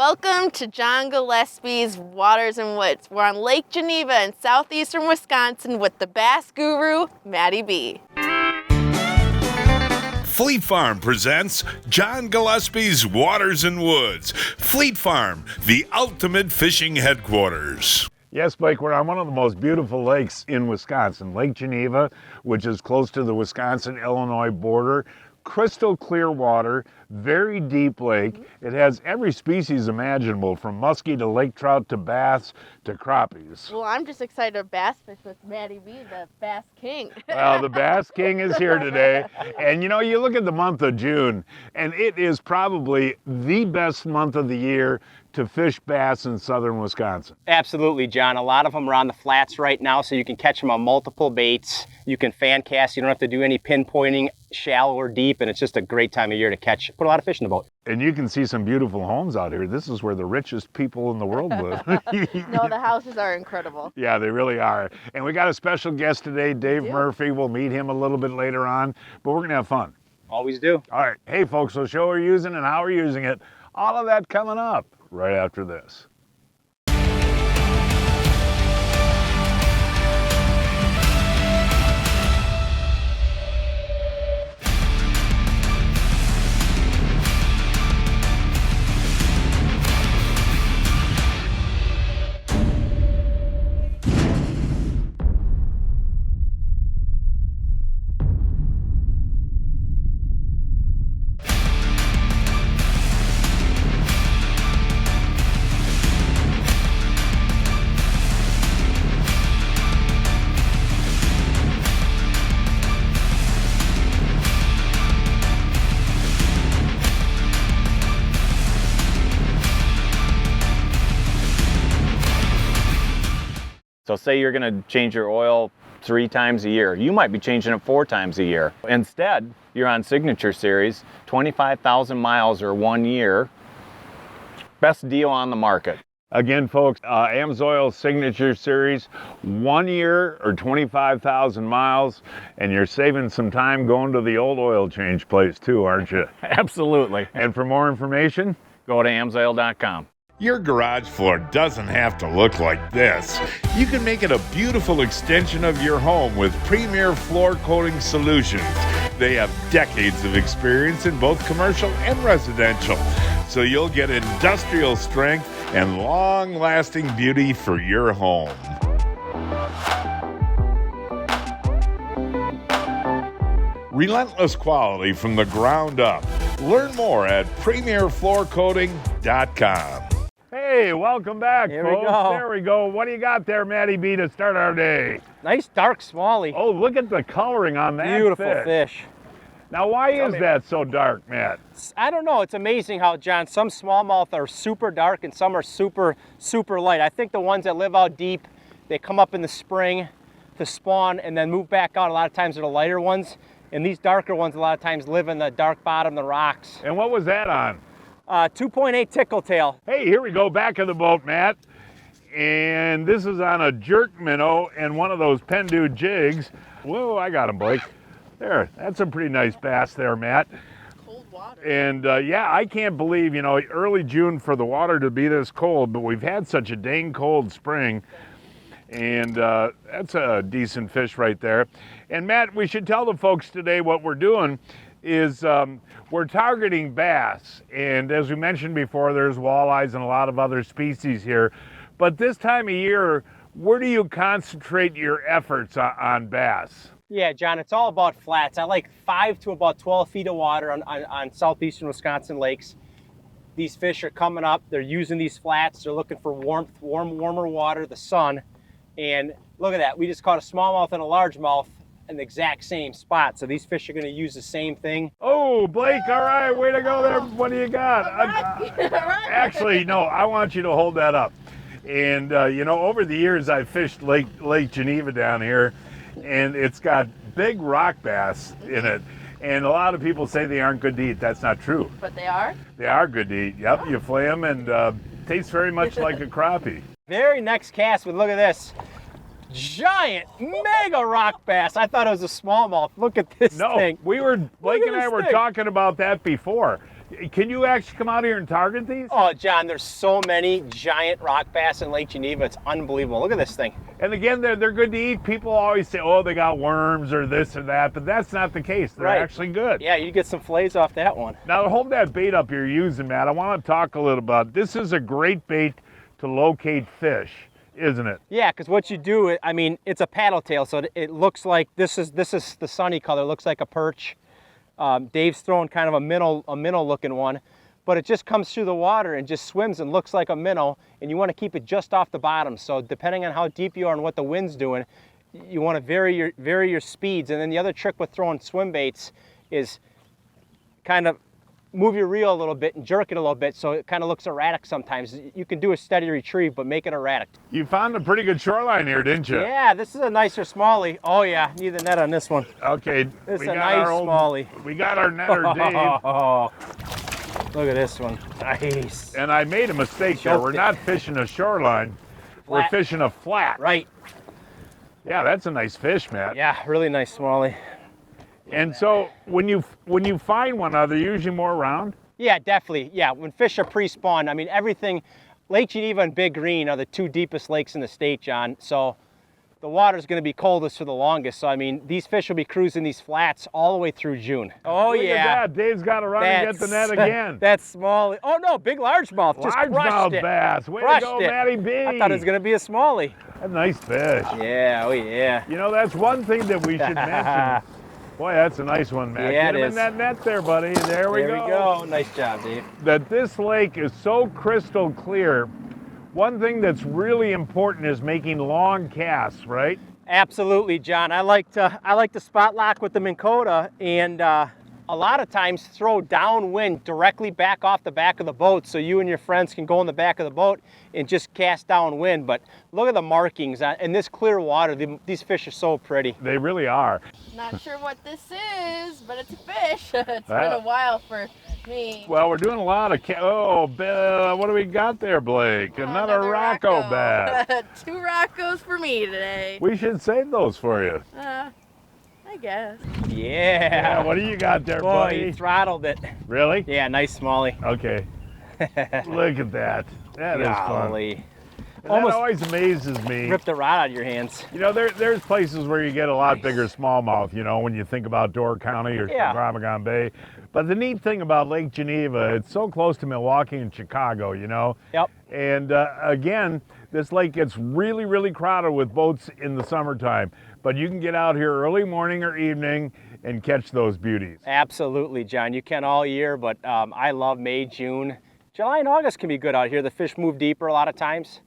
Welcome to John Gillespie's Waters and Woods. We're on Lake Geneva in southeastern Wisconsin with the bass guru, Matty B. Fleet Farm presents John Gillespie's Waters and Woods. Fleet Farm, the ultimate fishing headquarters. Yes, Blake, we're on one of the most beautiful lakes in Wisconsin, Lake Geneva, which is close to the Wisconsin-Illinois border. Crystal clear water, very deep lake. It has every species imaginable, from muskie to lake trout to bass to crappies. Well, I'm just excited to bass fish with Matty B, the Bass King. Well, the Bass King is here today. And you know, you look at the month of June, and it is probably the best month of the year to fish bass in southern Wisconsin. Absolutely, John. A lot of them are on the flats right now, so you can catch them on multiple baits. You can fan cast. You don't have to do any pinpointing, shallow or deep, and it's just a great time of year to catch. Put a lot of fish in the boat. And you can see some beautiful homes out here. This is where the richest people in the world live. No, the houses are incredible. Yeah, they really are. And we got a special guest today, Dave Murphy. We'll meet him a little bit later on, but we're going to have fun. Always do. All right. Hey, folks, so show we're using and how we're using it. All of that coming up right after this. So say you're going to change your oil 3 times a year. You might be changing it 4 times a year. Instead, you're on Signature Series, 25,000 miles or 1 year. Best deal on the market. Again, folks, AMSOIL Signature Series, 1 year or 25,000 miles, and you're saving some time going to the old oil change place too, aren't you? Absolutely. And for more information, Go to amsoil.com. Your garage floor doesn't have to look like this. You can make it a beautiful extension of your home with Premier Floor Coating Solutions. They have decades of experience in both commercial and residential, so you'll get industrial strength and long-lasting beauty for your home. Relentless quality from the ground up. Learn more at premierfloorcoating.com. hey, welcome back, Here we folks. go. There we go. What do you got there, Matty B, to start our day? Nice dark smallie. Oh, look at the coloring on that Beautiful fish. fish. Now, why is that so dark, Matt? I don't know. It's amazing how, John, some smallmouth are super dark and some are super, super light. I think the ones that live out deep, they come up in the spring to spawn and then move back out. A lot of times they're the lighter ones. And these darker ones, a lot of times, live in the dark bottom, the rocks. And what was that on? 2.8 tickle tail. Hey, here we go, back of the boat, Matt. And this is on a jerk minnow and one of those Pendu jigs. Whoa, I got him, Blake. There, that's a pretty nice bass there, Matt. Cold water. And yeah, I can't believe, you know, early June for the water to be this cold, but we've had such a dang cold spring. And that's a decent fish right there. And Matt, we should tell the folks today what we're doing is we're targeting bass. And as we mentioned before, there's walleyes and a lot of other species here. But this time of year, where do you concentrate your efforts on bass? Yeah, John, it's all about flats. I like 5 to about 12 feet of water on southeastern Wisconsin lakes. These fish are coming up. They're using these flats. They're looking for warmth, warmer water, the sun. And look at that. We just caught a smallmouth and a largemouth in the exact same spot. So these fish are going to use the same thing. Oh, Blake, all right, way to go there. What do you got? Actually, no, I want you to hold that up. And, you know, over the years, I've fished Lake Geneva down here, and it's got big rock bass in it. And a lot of people say they aren't good to eat. That's not true. But they are? They are good to eat. Yep, you flay them and tastes very much like a crappie. Very next cast, but look at this. Giant, mega rock bass. I thought it was a smallmouth. Look at this thing. Blake and I were talking about that before. Can you actually come out here and target these? Oh, John, there's so many giant rock bass in Lake Geneva. It's unbelievable. Look at this thing. And again, they're good to eat. People always say, oh, they got worms or this or that, but that's not the case. They're Right. actually good. Yeah, you get some fillets off that one. Now, hold that bait up you're using, Matt. I want to talk a little about this. Is a great bait to locate fish, isn't it? Yeah, because what you do, I mean, it's a paddle tail, so it looks like this is the sunny color. It looks like a perch. Dave's throwing kind of a minnow looking one, but it just comes through the water and just swims and looks like a minnow, and you want to keep it just off the bottom. So depending on how deep you are and what the wind's doing, you want to vary your speeds. And then the other trick with throwing swim baits is kind of move your reel a little bit and jerk it a little bit so it kind of looks erratic sometimes. You can do a steady retrieve, but make it erratic. You found a pretty good shoreline here, didn't you? Yeah, this is a nicer smallie. Oh yeah, need the net on this one. Okay. It's a nice smallie. We got our netter, Dave. Oh, look at this one. Nice. And I made a mistake there. We're not fishing a shoreline. We're Flat. fishing a flat. Right. Yeah, that's a nice fish, Matt. Yeah, really nice smallie. And so when you find one, are they usually more around? Yeah, definitely. Yeah, when fish are pre-spawned, I mean, everything, Lake Geneva and Big Green are the two deepest lakes in the state, John. So the water's going to be coldest for the longest. So, I mean, these fish will be cruising these flats all the way through June. Oh, Look yeah. at that. Dave's got to run and get the net again. That's smallie. Oh, no, big largemouth. Just crushed Largemouth it. bass. Way to Crushed go, it. Matty B. I thought it was going to be a smallie. A nice fish. Yeah, oh, yeah. You know, that's one thing that we should mention. Boy, that's a nice one, Matt. Yeah, Get it him in is. that net there, buddy. There we go. Nice job, Dave. That this lake is so crystal clear. One thing that's really important is making long casts, right? Absolutely, John. I like to spot lock with the Minn Kota, and a lot of times throw downwind directly back off the back of the boat, so you and your friends can go in the back of the boat and just cast downwind. But look at the markings in this clear water. These fish are so pretty. They really are. Not sure what this is, but it's a fish. It's been a while for me. Well, we're doing a lot of what do we got there, Blake? Another Rocco bass. 2 Roccos for me today. We should save those for you. I guess. Yeah. What do you got there, Boy, buddy? you throttled it. Really? Yeah, nice smallie. Okay. Look at that. That is fun. Golly. And Almost that always amazes me. ripped the rod out of your hands. You know, there's places where you get a lot bigger smallmouth, you know, when you think about Door County or Yeah. Chequamegon Bay. But the neat thing about Lake Geneva, it's so close to Milwaukee and Chicago, you know. Yep. And again, this lake gets really, really crowded with boats in the summertime. But you can get out here early morning or evening and catch those beauties. Absolutely, John. You can all year, but I love May, June. July and August can be good out here. The fish move deeper a lot of times.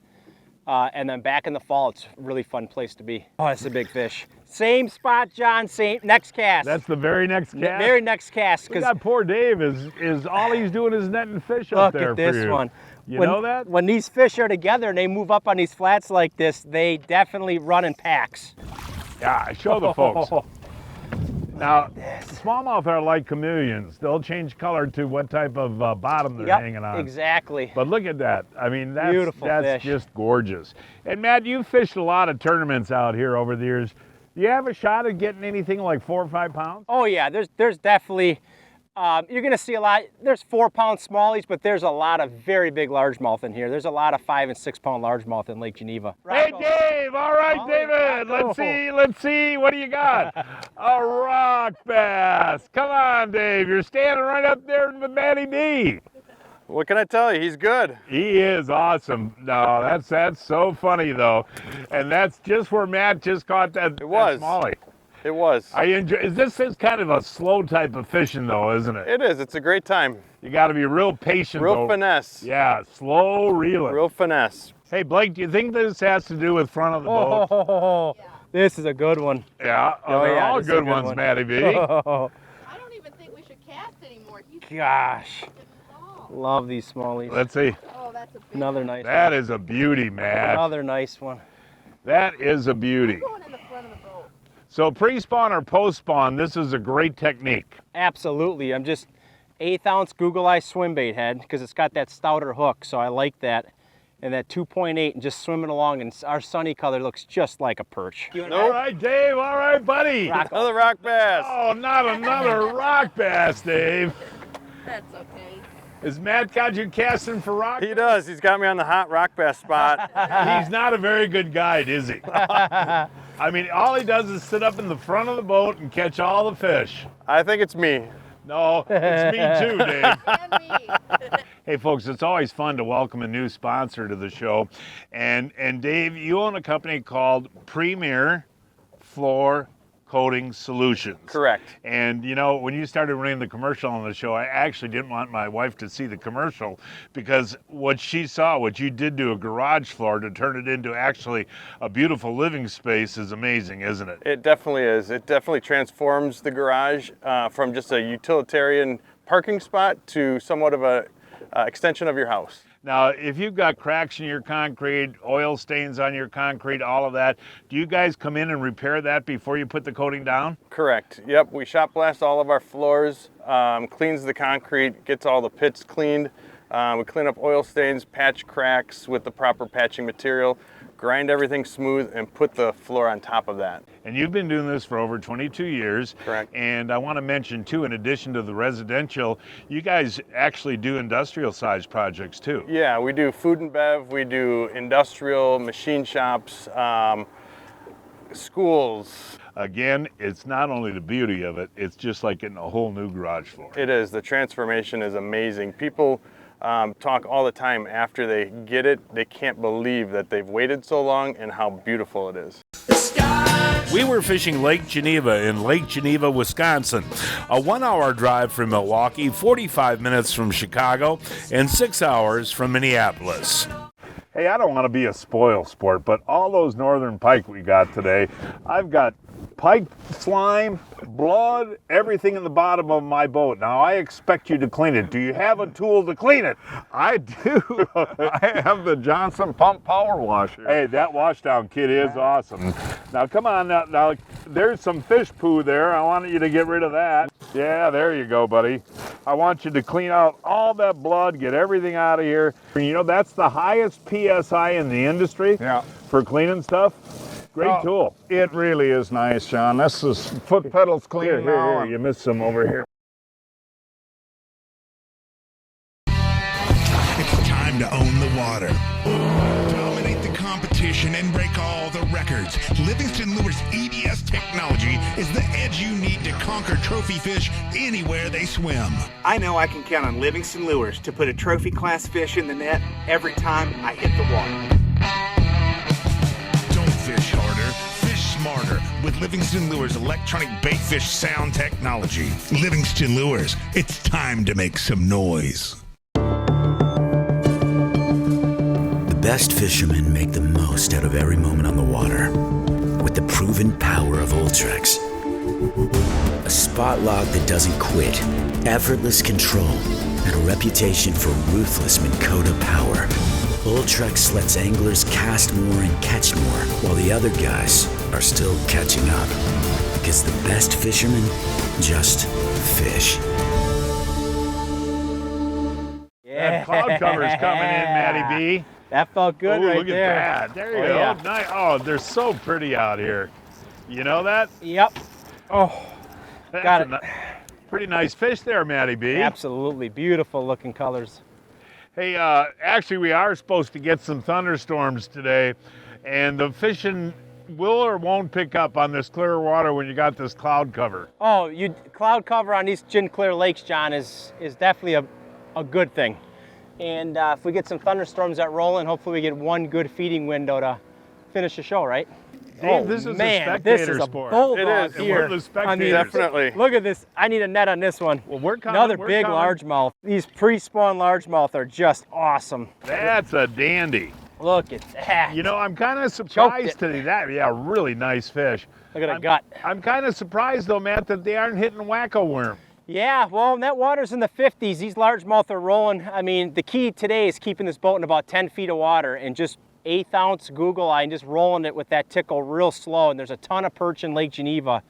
And then back in the fall, it's a really fun place to be. Oh, that's a big fish. Same spot, John, same, next cast. That's the very next cast? Very next cast. Look at that poor Dave is all he's doing is netting fish up Look there at this for you. one. You know that? When these fish are together and they move up on these flats like this, they definitely run in packs. Yeah, show the folks. Now, smallmouth are like chameleons. They'll change color to what type of bottom they're hanging on. Exactly. But look at that. I mean, that's Beautiful fish. just gorgeous. And Matt, you've fished a lot of tournaments out here over the years. Do you have a shot at getting anything like 4 or 5 pounds? Oh yeah, there's definitely, you're gonna see a lot, there's 4-pound smallies, but there's a lot of very big largemouth in here. There's a lot of 5 and 6 pound largemouth in Lake Geneva. Hey Dave, all right Oh, David, Rocco. let's see, what do you got? A rock bass. Come on Dave, you're standing right up there with Matty B. What can I tell you? He's good. He is awesome. No, that's so funny though. And that's just where Matt just caught that, It was. that smallie. It was. I enjoy, this is kind of a slow type of fishing though, isn't it? It is. It's a great time. You got to be real patient. Real though. finesse. Yeah, slow reeling. Real finesse. Hey Blake, do you think this has to do with front of the boat? Oh, this is a good one. Yeah, Oh, they're yeah, all this is a good good ones, one. Matty B. Oh, I don't even think we should cast anymore. He's gosh, getting small. love these smallies. Let's see. Oh, that's a big Another nice That one. is a beauty, Matt. Another nice one. That is a beauty. going in the front of the boat. So pre-spawn or post-spawn, this is a great technique. Absolutely. I'm just 1/8 ounce Google Eye swim bait head because it's got that stouter hook, so I like that. And that 2.8 and just swimming along, and our sunny color looks just like a perch. All right, Dave. All right, buddy. Rocco. Another rock bass. Oh, not another rock bass, Dave. That's okay. Is Matt got you casting for rock? He does. He's got me on the hot rock bass spot. He's not a very good guide, is he? I mean, all he does is sit up in the front of the boat and catch all the fish. I think it's me. No, it's me too, Dave. And me. Hey, folks, it's always fun to welcome a new sponsor to the show. And Dave, you own a company called Premier Floor Coating Solutions. Correct. And you know, when you started running the commercial on the show, I actually didn't want my wife to see the commercial because what she saw, what you did to a garage floor to turn it into actually a beautiful living space is amazing, isn't it? It definitely is. It definitely transforms the garage from just a utilitarian parking spot to somewhat of a extension of your house. Now, if you've got cracks in your concrete, oil stains on your concrete, all of that, do you guys come in and repair that before you put the coating down? Correct. Yep, we shot blast all of our floors, cleans the concrete, gets all the pits cleaned. We clean up oil stains, patch cracks with the proper patching material, grind everything smooth, and put the floor on top of that. And you've been doing this for over 22 years. Correct. And I want to mention too, in addition to the residential, you guys actually do industrial size projects too. Yeah, we do food and bev, we do industrial, machine shops, schools. Again, it's not only the beauty of it, it's just like getting a whole new garage floor. It is. The transformation is amazing. People talk all the time after they get it. They can't believe that they've waited so long and how beautiful it is. We were fishing Lake Geneva in Lake Geneva, Wisconsin, a 1-hour drive from Milwaukee, 45 minutes from Chicago, and 6 hours from Minneapolis. Hey, I don't want to be a spoil sport, but all those northern pike we got today, I've got pike slime, blood, everything in the bottom of my boat. Now, I expect you to clean it. Do you have a tool to clean it? I do. I have the Johnson Pump Power Washer. Hey, that washdown kit is awesome. Now, come on. Now, there's some fish poo there. I want you to get rid of that. Yeah, there you go, buddy. I want you to clean out all that blood, get everything out of here. You know, that's the highest PSI in the industry for cleaning stuff. Great tool. It really is nice, Sean. This is foot pedals clean now. Here, you missed some over here. It's time to own the water. Dominate the competition and break all the records. Livingston Lures EBS technology is the edge you need to conquer trophy fish anywhere they swim. I know I can count on Livingston Lures to put a trophy class fish in the net every time I hit the water. Fish harder, fish smarter with Livingston Lures electronic baitfish sound technology. Livingston Lures, it's time to make some noise. The best fishermen make the most out of every moment on the water with the proven power of Ultrex. A spot log that doesn't quit, effortless control, and a reputation for ruthless Minn Kota power. Ultrex lets anglers cast more and catch more, while the other guys are still catching up. Because the best fishermen just fish. That cloud cover's coming in, Matty B. That felt good Ooh, right look there. at that. There you go. Yeah. Nice. Oh, they're so pretty out here. You know that? Yep. Oh, That's got it. Pretty nice fish there, Matty B. Absolutely beautiful looking colors. Hey, actually, we are supposed to get some thunderstorms today, and the fishing will or won't pick up on this clear water when you got this cloud cover. Oh, cloud cover on these Gin Clear lakes, John, is definitely a good thing. And if we get some thunderstorms that roll in, hopefully we get one good feeding window to finish the show, right? Dave, this is a man, spectator this is sport. a bulldog It is, and here. we're the spectators. Definitely. Look at this. I need a net on this one. Well, we're coming. Another we're big coming. largemouth. These pre-spawn largemouth are just awesome. That's a dandy. Look at that. You know, I'm kind of Choked surprised it. today. That, really nice fish. Look at the gut. I'm kind of surprised though, Matt, that they aren't hitting wacko worm. Yeah, well, that water's in the 50s. These largemouth are rolling. I mean, the key today is keeping this boat in about 10 feet of water and just 1/8 ounce Google eye and just rolling it with that tickle real slow. And there's a ton of perch in Lake Geneva,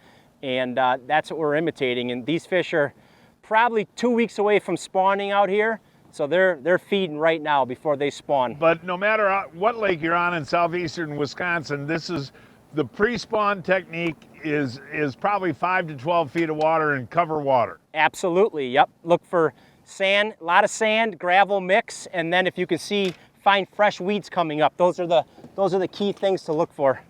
and that's what we're imitating. And these fish are probably 2 weeks away from spawning out here, so they're feeding right now before they spawn. But no matter what lake you're on in southeastern Wisconsin, this is the pre-spawn technique is probably 5 to 12 feet of water and cover water. Absolutely, yep. Look for Sand, a lot of sand, gravel mix, and then if you can see, find fresh weeds coming up. Those are the key things to look for.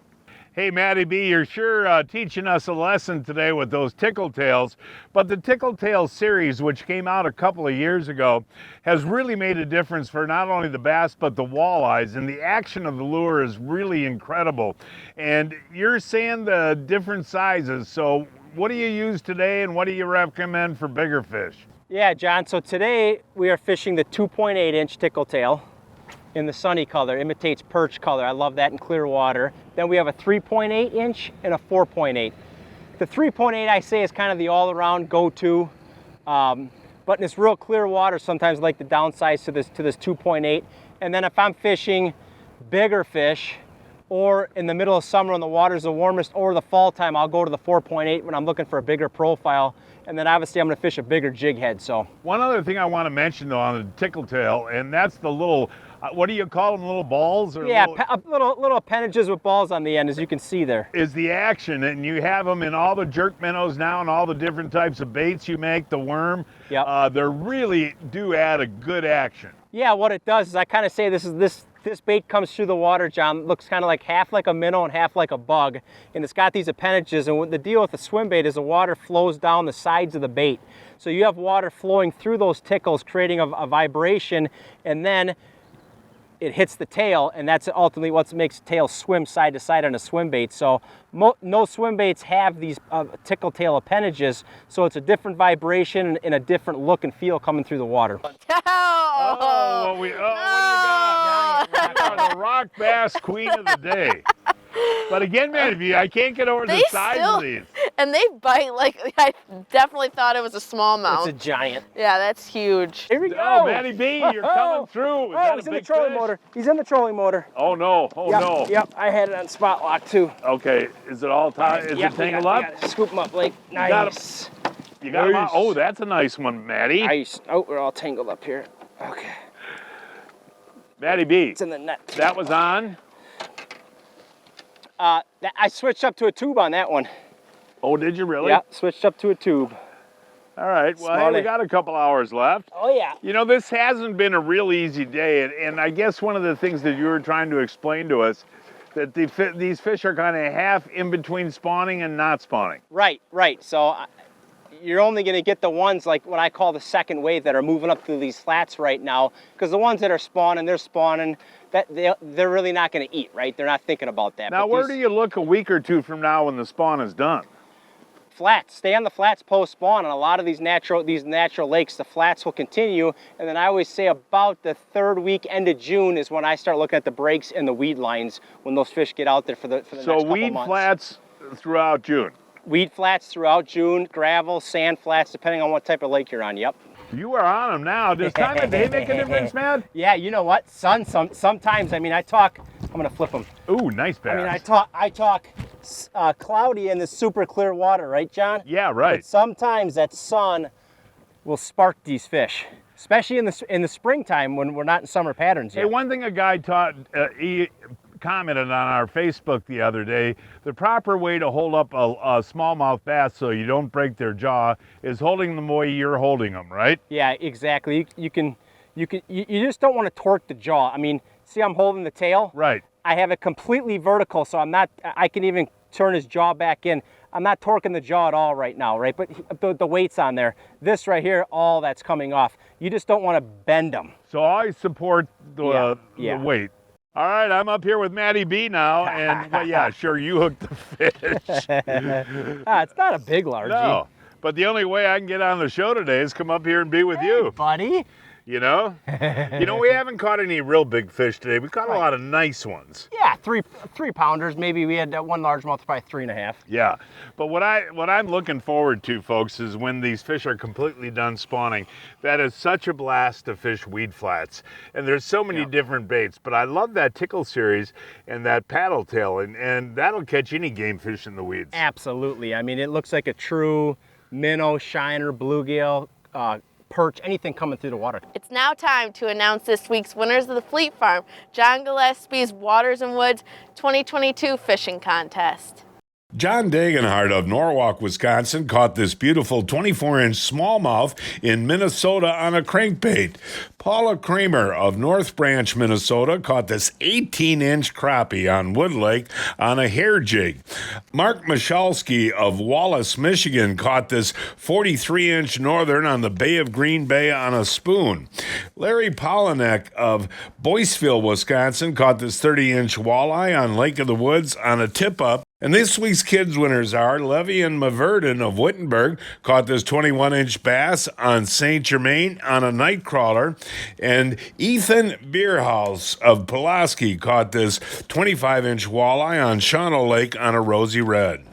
Hey, Matty B, you're sure teaching us a lesson today with those Tickle Tails. But the Tickle Tail series, which came out a couple of years ago, has really made a difference for not only the bass, but the walleyes. And the action of the lure is really incredible. And you're saying the different sizes. So what do you use today, and what do you recommend for bigger fish? Yeah, John, so today we are fishing the 2.8-inch Tickle Tail in the sunny color, imitates perch color. I love that in clear water. Then we have a 3.8-inch and a 4.8. The 3.8 I say is kind of the all-around go-to, but in this real clear water, sometimes I like to downsize to this 2.8. And then if I'm fishing bigger fish, or in the middle of summer when the water's the warmest, or the fall time, I'll go to the 4.8 when I'm looking for a bigger profile. And then obviously I'm gonna fish a bigger jig head, so. One other thing I want to mention though on the Tickle Tail, and that's the little, what do you call them, little balls? Or yeah, little appendages with balls on the end, as you can see there. Is the action, and you have them in all the jerk minnows now and all the different types of baits you make, the worm. Yep. They really do add a good action. Yeah, what it does is I kind of say this bait comes through the water, John, looks kind of like half like a minnow and half like a bug, and it's got these appendages, and the deal with the swim bait is the water flows down the sides of the bait. So you have water flowing through those tickles, creating a vibration, and then it hits the tail, and that's ultimately what makes the tail swim side to side on a swim bait. So no swim baits have these tickle tail appendages, so it's a different vibration and a different look and feel coming through the water. What do you got? You are the rock bass queen of the day. But again, Matty, I can't get over the size of these. And they bite like, I definitely thought it was a smallmouth. It's a giant. Yeah, that's huge. Here we go. Oh, Matty B, you're coming through. He's in the trolling motor. He's in the trolling motor. Oh no, no. Yep, I had it on spot lock too. Okay, is it all tied? Is it tangled up? We gotta scoop him up, Blake. Nice. You got him out? Oh, that's a nice one, Matty. Nice. Oh, we're all tangled up here. Okay. Matty B. It's in the net. That was on? I switched up to a tube on that one. Oh, did you really? Yeah, switched up to a tube. All right, well, hey, we got a couple hours left. Oh, yeah. You know, this hasn't been a real easy day, and I guess one of the things that you were trying to explain to us, that these fish are kind of half in between spawning and not spawning. Right. So you're only going to get the ones like what I call the second wave that are moving up through these flats right now, because the ones that are spawning, they're spawning, that they're really not going to eat, right? They're not thinking about that. Now, where do you look a week or two from now when the spawn is done? Flats. Stay on the flats post-spawn. On a lot of these natural lakes, the flats will continue, and then I always say about the third week, end of June, is when I start looking at the breaks and the weed lines when those fish get out there for the next couple months. So weed flats throughout June? Weed flats throughout June, gravel, sand flats, depending on what type of lake you're on, yep. You are on them now. Does time of day make a difference, man? Yeah, you know what, son, sometimes, I mean, I'm gonna flip them. Ooh, nice bass. I mean, I talk cloudy in the super clear water, right, John? Yeah, right. But sometimes that sun will spark these fish, especially in the springtime when we're not in summer patterns yet. Hey, one thing a guy he commented on our Facebook the other day, the proper way to hold up a smallmouth bass so you don't break their jaw is holding them the way you're holding them, right? Yeah, exactly. You just don't want to torque the jaw. I mean, see, I'm holding the tail. Right. I have it completely vertical, so I can even turn his jaw back in. I'm not torquing the jaw at all right now, right? But the weight's on there. This right here, all that's coming off. You just don't want to bend them. So I support the weight. All right, I'm up here with Matty B now, and well, yeah, sure, you hooked the fish. It's not a big largie. No, but the only way I can get on the show today is come up here and be with you. Buddy. You know? We haven't caught any real big fish today. We caught a lot of nice ones. Yeah, three pounders. Maybe we had one largemouth, probably 3.5. Yeah, but what I'm looking forward to, folks, is when these fish are completely done spawning. That is such a blast to fish weed flats. And there's so many different baits, but I love that Tickle series and that paddle tail, and that'll catch any game fish in the weeds. Absolutely. I mean, it looks like a true minnow, shiner, bluegill, perch, anything coming through the water. It's now time to announce this week's winners of the Fleet Farm John Gillespie's Waters and Woods 2022 Fishing Contest. John Dagenhart of Norwalk, Wisconsin, caught this beautiful 24-inch smallmouth in Minnesota on a crankbait. Paula Kramer of North Branch, Minnesota, caught this 18-inch crappie on Wood Lake on a hair jig. Mark Michalski of Wallace, Michigan, caught this 43-inch northern on the Bay of Green Bay on a spoon. Larry Polinek of Boyceville, Wisconsin, caught this 30-inch walleye on Lake of the Woods on a tip-up. And this week's kids winners are Levian Maverden of Wittenberg, caught this 21-inch bass on St. Germain on a nightcrawler, and Ethan Bierhaus of Pulaski caught this 25-inch walleye on Shawano Lake on a rosy red.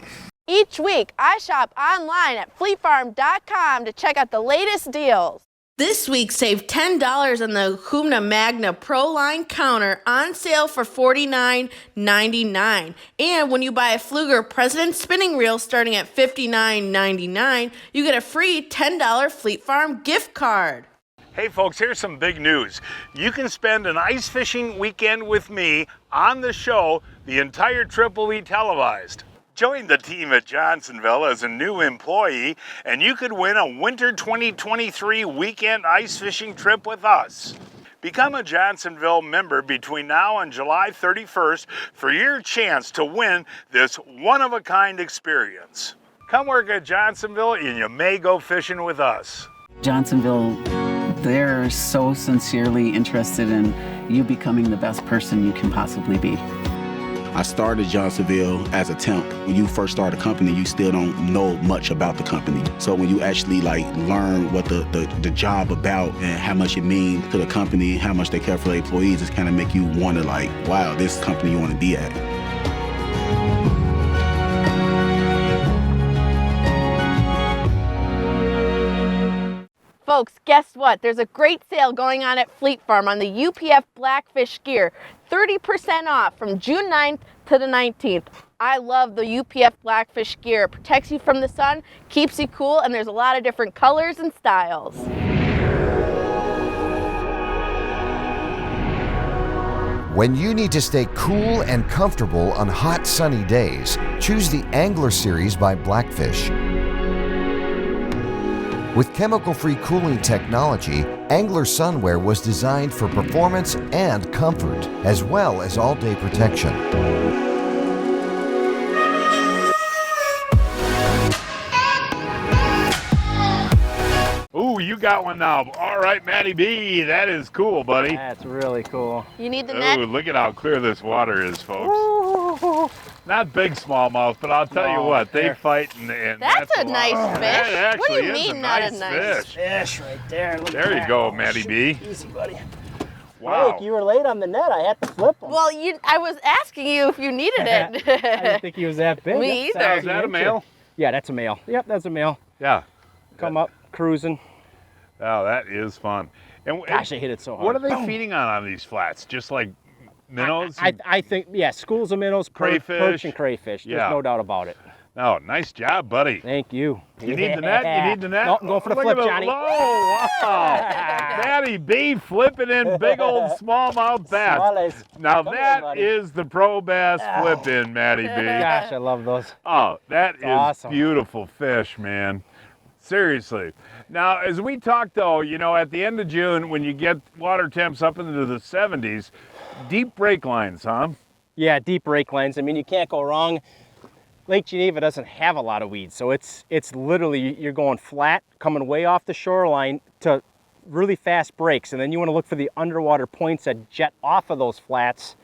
Each week, I shop online at fleetfarm.com to check out the latest deals. This week, save $10 on the Humna Magna Pro Line counter on sale for $49.99. And when you buy a Pfluger President spinning reel starting at $59.99, you get a free $10 Fleet Farm gift card. Hey folks, here's some big news. You can spend an ice fishing weekend with me on the show. The entire trip will be televised. Join the team at Johnsonville as a new employee, and you could win a winter 2023 weekend ice fishing trip with us. Become a Johnsonville member between now and July 31st for your chance to win this one-of-a-kind experience. Come work at Johnsonville and you may go fishing with us. Johnsonville, they're so sincerely interested in you becoming the best person you can possibly be. I started Johnsonville as a temp. When you first start a company, you still don't know much about the company. So when you actually learn what the job about and how much it means to the company, how much they care for their employees, it's kind of make you want to wow, this company you want to be at. Folks, guess what? There's a great sale going on at Fleet Farm on the UPF Blackfish gear. 30% off from June 9th to the 19th. I love the UPF Blackfish gear. It protects you from the sun, keeps you cool, and there's a lot of different colors and styles. When you need to stay cool and comfortable on hot, sunny days, choose the Angler Series by Blackfish. With chemical-free cooling technology, Angler Sunwear was designed for performance and comfort, as well as all-day protection. Ooh, you got one now. All right, Matty B, that is cool, buddy. That's really cool. You need the net? Ooh, look at how clear this water is, folks. Ooh. Not big smallmouth, but I'll tell you what, they fight and that's a nice fish. That What do you actually is mean a not nice a nice fish right there. Look There at you that. go, Oh, Matty shoot. B. Easy, buddy. Wow. Look, you were late on the net. I had to flip them. Well, I was asking you if you needed it. I didn't think he was that big. Me either. That's Is that a male? Yeah, that's a male. Yep, that's a male. Yeah. Come up, cruising. Oh, that is fun. And Gosh, I hit it so hard. What are they feeding on these flats? Just like minnows? I think, yeah, schools of minnows, Crayfish. perch and crayfish. There's Yeah. no doubt about it. Oh, nice job, buddy. Thank you. You need the net? You need the net? No, go for the Look flip, at Johnny. Oh, wow. Matty B flipping in big old smallmouth bass. Smallest. Now Come that here, buddy. is the pro bass flip in, Matty B. Gosh, I love those. Oh, that is awesome. beautiful fish, man. Seriously. Now, as we talked, though, at the end of June, when you get water temps up into the 70s, deep break lines, huh? Yeah, deep rake lines. I mean, you can't go wrong. Lake Geneva doesn't have a lot of weeds, so it's literally, you're going flat, coming way off the shoreline to really fast breaks, and then you want to look for the underwater points that jet off of those flats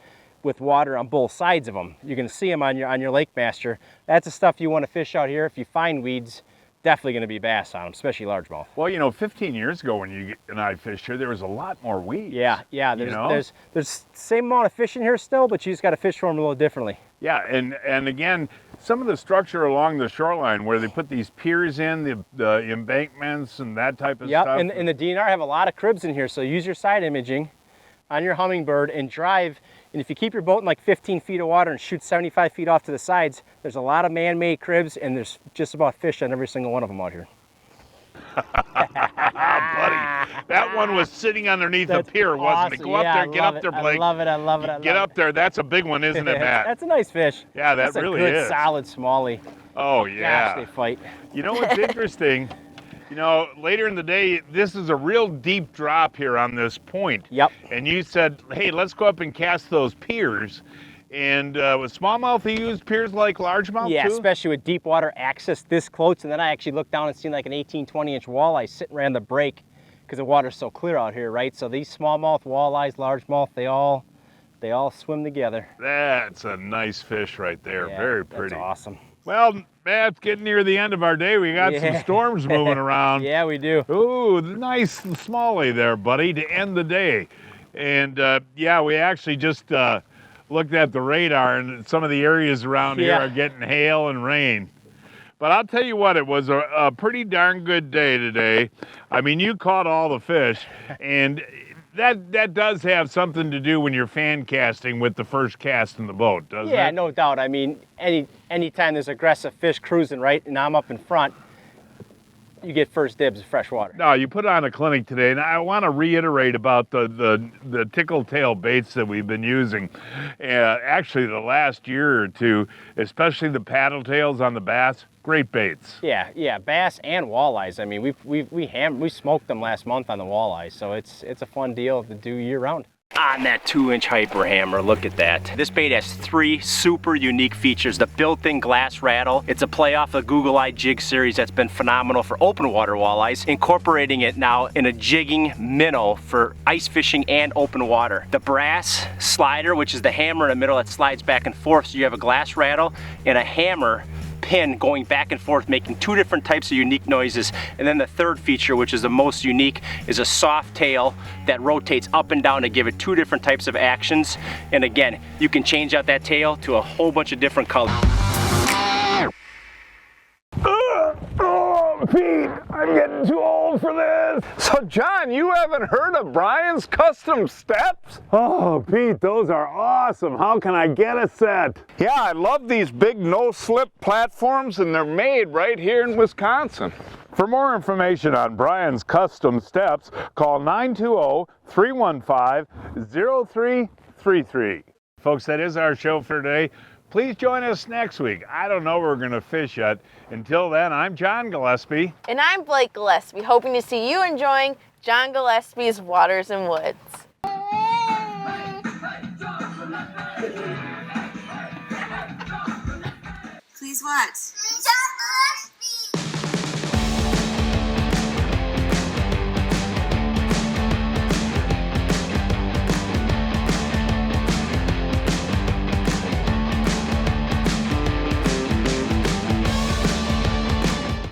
with water on both sides of them. You can see them on your Lake Master. That's the stuff you want to fish out here. If you find weeds, definitely going to be bass on them, especially largemouth. Well, 15 years ago when you and I fished here, there was a lot more weeds. Yeah. There's the same amount of fish in here still, but you just got to fish for them a little differently. Yeah, and again, some of the structure along the shoreline where they put these piers in, the embankments and that type of stuff. Yep, and the DNR have a lot of cribs in here, so use your side imaging on your Humminbird and drive. And if you keep your boat in like 15 feet of water and shoot 75 feet off to the sides, there's a lot of man-made cribs, and there's just about fish on every single one of them out here. Buddy, That one was sitting underneath a pier, wasn't it? Awesome. Go up Yeah, there, I get love up there, it. Blake. I love it. I love it. I love Get up it. there. That's a big one, isn't it, Matt? That's a nice fish. Yeah, that That's really a good, is. solid smallie. Oh, yeah. Gosh, they fight. You know what's interesting? You know, later in the day, this is a real deep drop here on this point. Yep. And you said, hey, let's go up and cast those piers. And with smallmouth, you use piers like largemouth Yeah, too? especially with deep water access this close. And then I actually looked down and seen like an 18, 20-inch walleye sitting around the break because the water's so clear out here, right? So these smallmouth, walleyes, largemouth, they all swim together. That's a nice fish right there. Yeah, Very pretty. That's awesome. Well, Matt, it's getting near the end of our day. We got some storms moving around. Yeah, we do. Ooh, nice smallie there, buddy, to end the day. And yeah, we actually just looked at the radar, and some of the areas around here are getting hail and rain. But I'll tell you what, it was a pretty darn good day today. I mean, you caught all the fish, and that does have something to do when you're fan casting with the first cast in the boat, doesn't it? Yeah, no doubt. I mean, anytime there's aggressive fish cruising, right, and I'm up in front, you get first dibs of fresh water. No, you put on a clinic today, and I want to reiterate about the tickle tail baits that we've been using. Actually, the last year or two, especially the paddle tails on the bass, great baits. Yeah, bass and walleyes. I mean, we smoked them last month on the walleyes, so it's a fun deal to do year round. On that 2-inch hyper hammer, look at that. This bait has 3 super unique features. The built-in glass rattle. It's a play off the Google Eye Jig series that's been phenomenal for open water walleyes, incorporating it now in a jigging minnow for ice fishing and open water. The brass slider, which is the hammer in the middle that slides back and forth, so you have a glass rattle and a hammer pin going back and forth, making 2 different types of unique noises. And then the third feature, which is the most unique, is a soft tail that rotates up and down to give it 2 different types of actions. And again, you can change out that tail to a whole bunch of different colors. Oh, Pete, I'm getting too old for this. So, John, you haven't heard of Brian's Custom Steps? Oh, Pete, those are awesome. How can I get a set? Yeah, I love these big no-slip platforms, and they're made right here in Wisconsin. For more information on Brian's Custom Steps, call 920-315-0333. Folks, that is our show for today. Please join us next week. I don't know where we're going to fish yet. Until then, I'm John Gillespie. And I'm Blake Gillespie, hoping to see you enjoying John Gillespie's Waters and Woods. Please what?